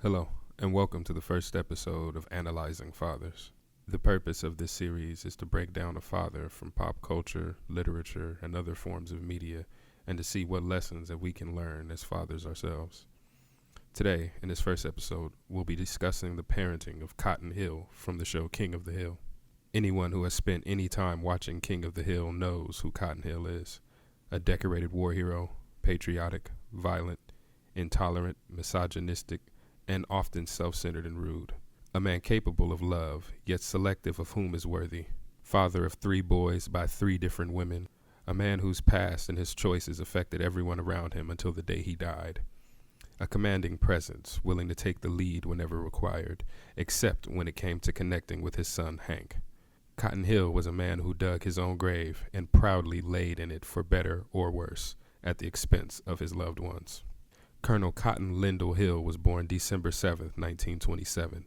Hello, and welcome to the first episode of Analyzing Fathers. The purpose of this series is to break down a father from pop culture, literature, and other forms of media, and to see what lessons that we can learn as fathers ourselves. Today, in this first episode, we'll be discussing the parenting of Cotton Hill from the show King of the Hill. Anyone who has spent any time watching King of the Hill knows who Cotton Hill is. A decorated war hero, patriotic, violent, intolerant, misogynistic, and often self-centered and rude. A man capable of love, yet selective of whom is worthy. Father of 3 boys by 3 different women. A man whose past and his choices affected everyone around him until the day he died. A commanding presence, willing to take the lead whenever required, except when it came to connecting with his son Hank. Cotton Hill was a man who dug his own grave and proudly laid in it for better or worse, at the expense of his loved ones. Colonel Cotton Lyndall Hill was born December 7, 1927.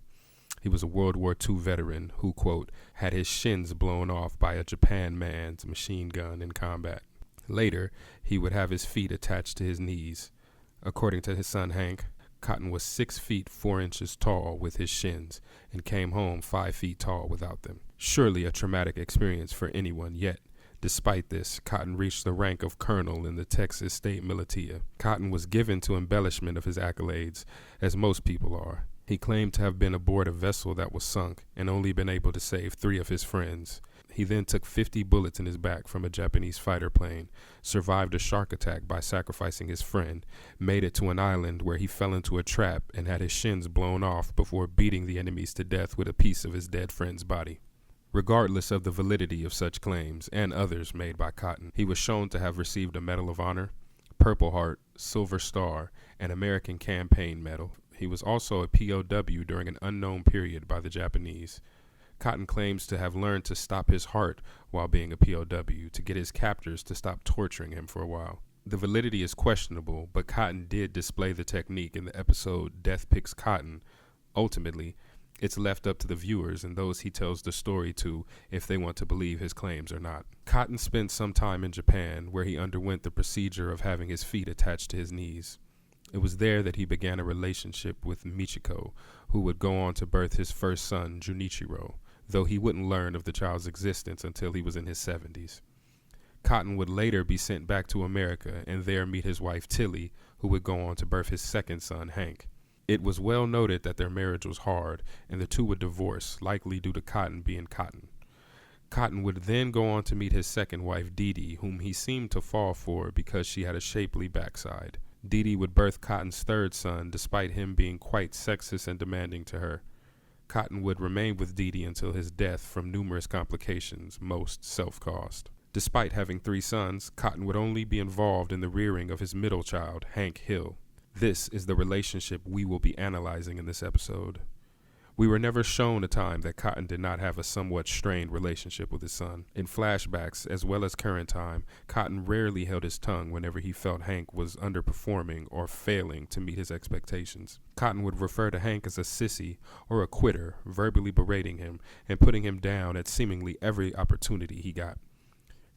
He was a World War II veteran who, quote, had his shins blown off by a Japan man's machine gun in combat. Later, he would have his feet attached to his knees. According to his son Hank, Cotton was 6 feet 4 inches tall with his shins and came home 5 feet tall without them. Surely a traumatic experience for anyone, yet despite this, Cotton reached the rank of colonel in the Texas State Militia. Cotton was given to embellishment of his accolades, as most people are. He claimed to have been aboard a vessel that was sunk and only been able to save 3 of his friends. He then took 50 bullets in his back from a Japanese fighter plane, survived a shark attack by sacrificing his friend, made it to an island where he fell into a trap and had his shins blown off before beating the enemies to death with a piece of his dead friend's body. Regardless of the validity of such claims and others made by Cotton, he was shown to have received a Medal of Honor, Purple Heart, Silver Star, and American Campaign Medal. He was also a POW during an unknown period by the Japanese. Cotton claims to have learned to stop his heart while being a POW to get his captors to stop torturing him for a while. The validity is questionable, but Cotton did display the technique in the episode Death Picks Cotton. Ultimately, it's left up to the viewers and those he tells the story to if they want to believe his claims or not. Cotton spent some time in Japan where he underwent the procedure of having his feet attached to his knees. It was there that he began a relationship with Michiko, who would go on to birth his first son, Junichiro, though he wouldn't learn of the child's existence until he was in his 70s. Cotton would later be sent back to America and there meet his wife Tilly, who would go on to birth his second son, Hank. It was well noted that their marriage was hard, and the two would divorce, likely due to Cotton being Cotton. Cotton would then go on to meet his second wife, Dee Dee, whom he seemed to fall for because she had a shapely backside. Dee Dee would birth Cotton's third son, despite him being quite sexist and demanding to her. Cotton would remain with Dee Dee until his death from numerous complications, most self-caused. Despite having 3 sons, Cotton would only be involved in the rearing of his middle child, Hank Hill. This is the relationship we will be analyzing in this episode. We were never shown a time that Cotton did not have a somewhat strained relationship with his son. In flashbacks, as well as current time, Cotton rarely held his tongue whenever he felt Hank was underperforming or failing to meet his expectations. Cotton would refer to Hank as a sissy or a quitter, verbally berating him and putting him down at seemingly every opportunity he got.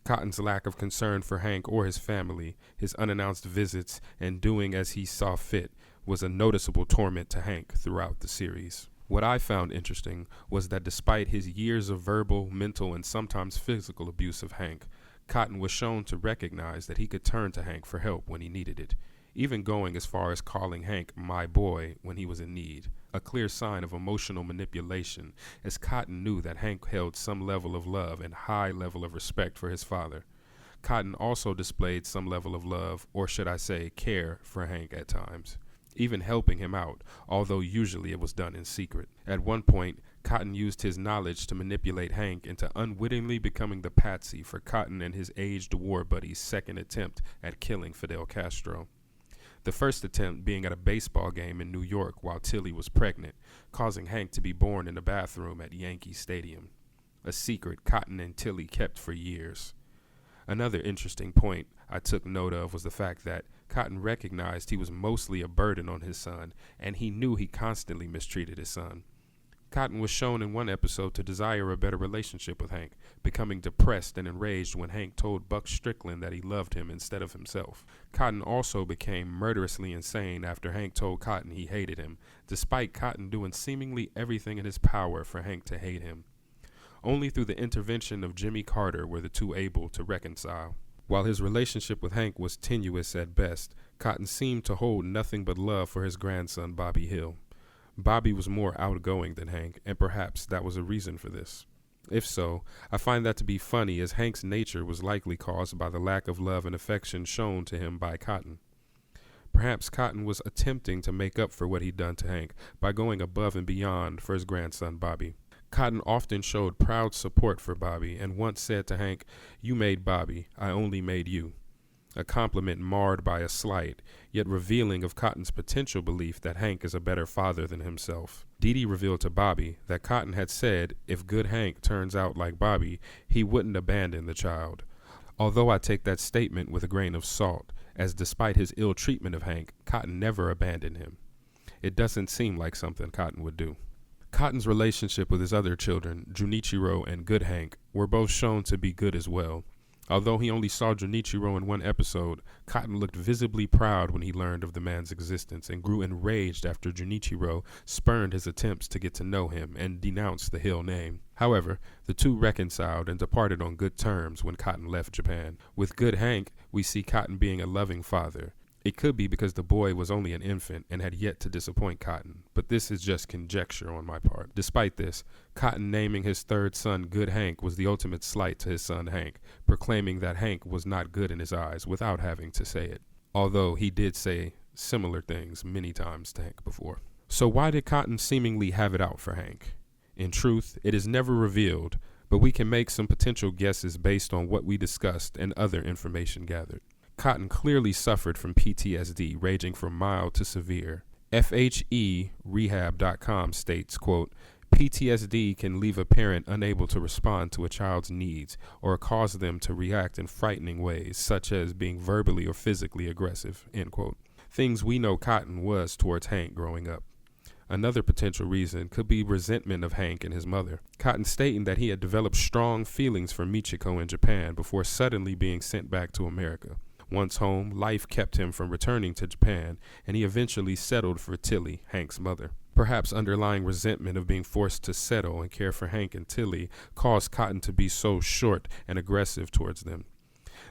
Cotton's lack of concern for Hank or his family, his unannounced visits, and doing as he saw fit was a noticeable torment to Hank throughout the series. What I found interesting was that despite his years of verbal, mental, and sometimes physical abuse of Hank, Cotton was shown to recognize that he could turn to Hank for help when he needed it, even going as far as calling Hank "my boy" when he was in need, a clear sign of emotional manipulation, as Cotton knew that Hank held some level of love and high level of respect for his father. Cotton also displayed some level of love, or should I say care, for Hank at times, even helping him out, although usually it was done in secret. At one point, Cotton used his knowledge to manipulate Hank into unwittingly becoming the patsy for Cotton and his aged war buddy's second attempt at killing Fidel Castro. The first attempt being at a baseball game in New York while Tilly was pregnant, causing Hank to be born in a bathroom at Yankee Stadium, a secret Cotton and Tilly kept for years. Another interesting point I took note of was the fact that Cotton recognized he was mostly a burden on his son, and he knew he constantly mistreated his son. Cotton was shown in one episode to desire a better relationship with Hank, becoming depressed and enraged when Hank told Buck Strickland that he loved him instead of himself. Cotton also became murderously insane after Hank told Cotton he hated him, despite Cotton doing seemingly everything in his power for Hank to hate him. Only through the intervention of Jimmy Carter were the two able to reconcile. While his relationship with Hank was tenuous at best, Cotton seemed to hold nothing but love for his grandson Bobby Hill. Bobby was more outgoing than Hank, and perhaps that was a reason for this. If so, I find that to be funny, as Hank's nature was likely caused by the lack of love and affection shown to him by Cotton. Perhaps Cotton was attempting to make up for what he'd done to Hank by going above and beyond for his grandson Bobby. Cotton often showed proud support for Bobby and once said to Hank, "You made Bobby, I only made you." A compliment marred by a slight, yet revealing of Cotton's potential belief that Hank is a better father than himself. Dee Dee revealed to Bobby that Cotton had said if good Hank turns out like Bobby, he wouldn't abandon the child. Although I take that statement with a grain of salt, as despite his ill treatment of Hank, Cotton never abandoned him. It doesn't seem like something Cotton would do. Cotton's relationship with his other children, Junichiro and Good Hank, were both shown to be good as well. Although he only saw Junichiro in one episode, Cotton looked visibly proud when he learned of the man's existence and grew enraged after Junichiro spurned his attempts to get to know him and denounced the Hill name. However, the two reconciled and departed on good terms when Cotton left Japan. With Good Hank, we see Cotton being a loving father. It could be because the boy was only an infant and had yet to disappoint Cotton, but this is just conjecture on my part. Despite this, Cotton naming his third son Good Hank was the ultimate slight to his son Hank, proclaiming that Hank was not good in his eyes without having to say it, although he did say similar things many times to Hank before. So why did Cotton seemingly have it out for Hank? In truth, it is never revealed, but we can make some potential guesses based on what we discussed and other information gathered. Cotton clearly suffered from PTSD, ranging from mild to severe. FHErehab.com states, quote, PTSD can leave a parent unable to respond to a child's needs or cause them to react in frightening ways, such as being verbally or physically aggressive, end quote. Things we know Cotton was towards Hank growing up. Another potential reason could be resentment of Hank and his mother. Cotton stating that he had developed strong feelings for Michiko in Japan before suddenly being sent back to America. Once home, life kept him from returning to Japan, and he eventually settled for Tilly, Hank's mother. Perhaps underlying resentment of being forced to settle and care for Hank and Tilly caused Cotton to be so short and aggressive towards them.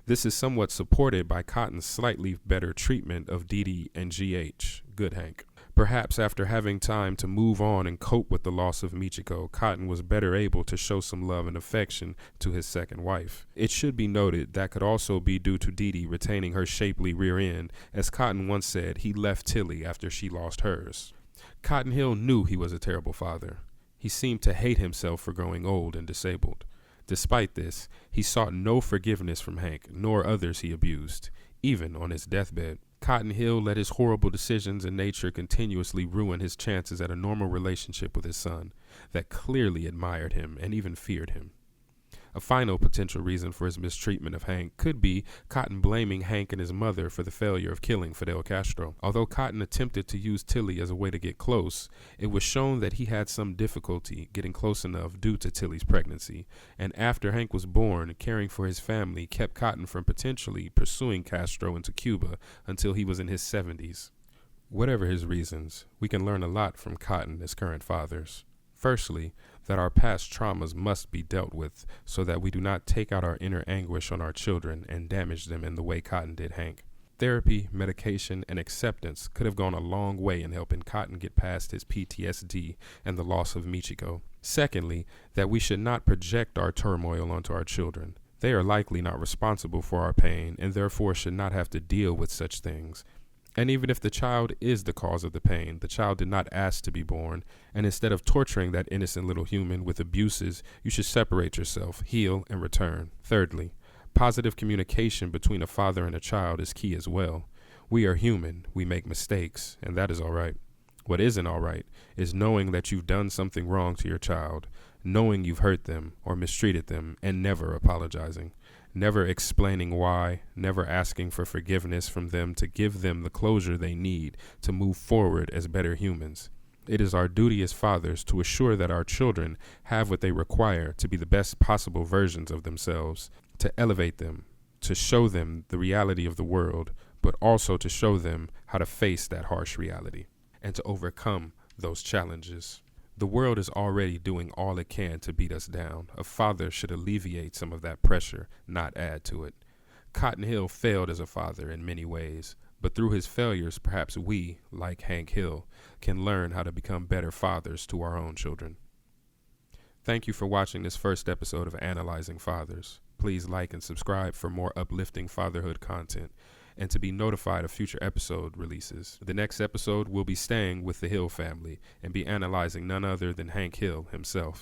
This is somewhat supported by Cotton's slightly better treatment of Dee Dee and GH, Good Hank. Perhaps after having time to move on and cope with the loss of Michiko, Cotton was better able to show some love and affection to his second wife. It should be noted that could also be due to Dee Dee retaining her shapely rear end, as Cotton once said he left Tilly after she lost hers. Cotton Hill knew he was a terrible father. He seemed to hate himself for growing old and disabled. Despite this, he sought no forgiveness from Hank, nor others he abused, even on his deathbed. Cotton Hill let his horrible decisions and nature continuously ruin his chances at a normal relationship with his son that clearly admired him and even feared him. A final potential reason for his mistreatment of Hank could be Cotton blaming Hank and his mother for the failure of killing Fidel Castro. Although Cotton attempted to use Tilly as a way to get close, it was shown that he had some difficulty getting close enough due to Tilly's pregnancy, and after Hank was born, caring for his family kept Cotton from potentially pursuing Castro into Cuba until he was in his 70s. Whatever his reasons, we can learn a lot from Cotton as current fathers. Firstly, that our past traumas must be dealt with so that we do not take out our inner anguish on our children and damage them in the way Cotton did Hank. Therapy, medication, and acceptance could have gone a long way in helping Cotton get past his PTSD and the loss of Michiko. Secondly, that we should not project our turmoil onto our children. They are likely not responsible for our pain and therefore should not have to deal with such things. And even if the child is the cause of the pain, the child did not ask to be born, and instead of torturing that innocent little human with abuses, you should separate yourself, heal, and return. Thirdly, positive communication between a father and a child is key as well. We are human, we make mistakes, and that is all right. What isn't all right is knowing that you've done something wrong to your child, knowing you've hurt them or mistreated them, and never apologizing. Never explaining why, never asking for forgiveness from them to give them the closure they need to move forward as better humans. It is our duty as fathers to assure that our children have what they require to be the best possible versions of themselves, to elevate them, to show them the reality of the world, but also to show them how to face that harsh reality and to overcome those challenges. The world is already doing all it can to beat us down. A father should alleviate some of that pressure, not add to it. Cotton Hill failed as a father in many ways, but through his failures, perhaps we, like Hank Hill, can learn how to become better fathers to our own children. Thank you for watching this first episode of Analyzing Fathers. Please like and subscribe for more uplifting fatherhood content and to be notified of future episode releases. The next episode will be staying with the Hill family and be analyzing none other than Hank Hill himself.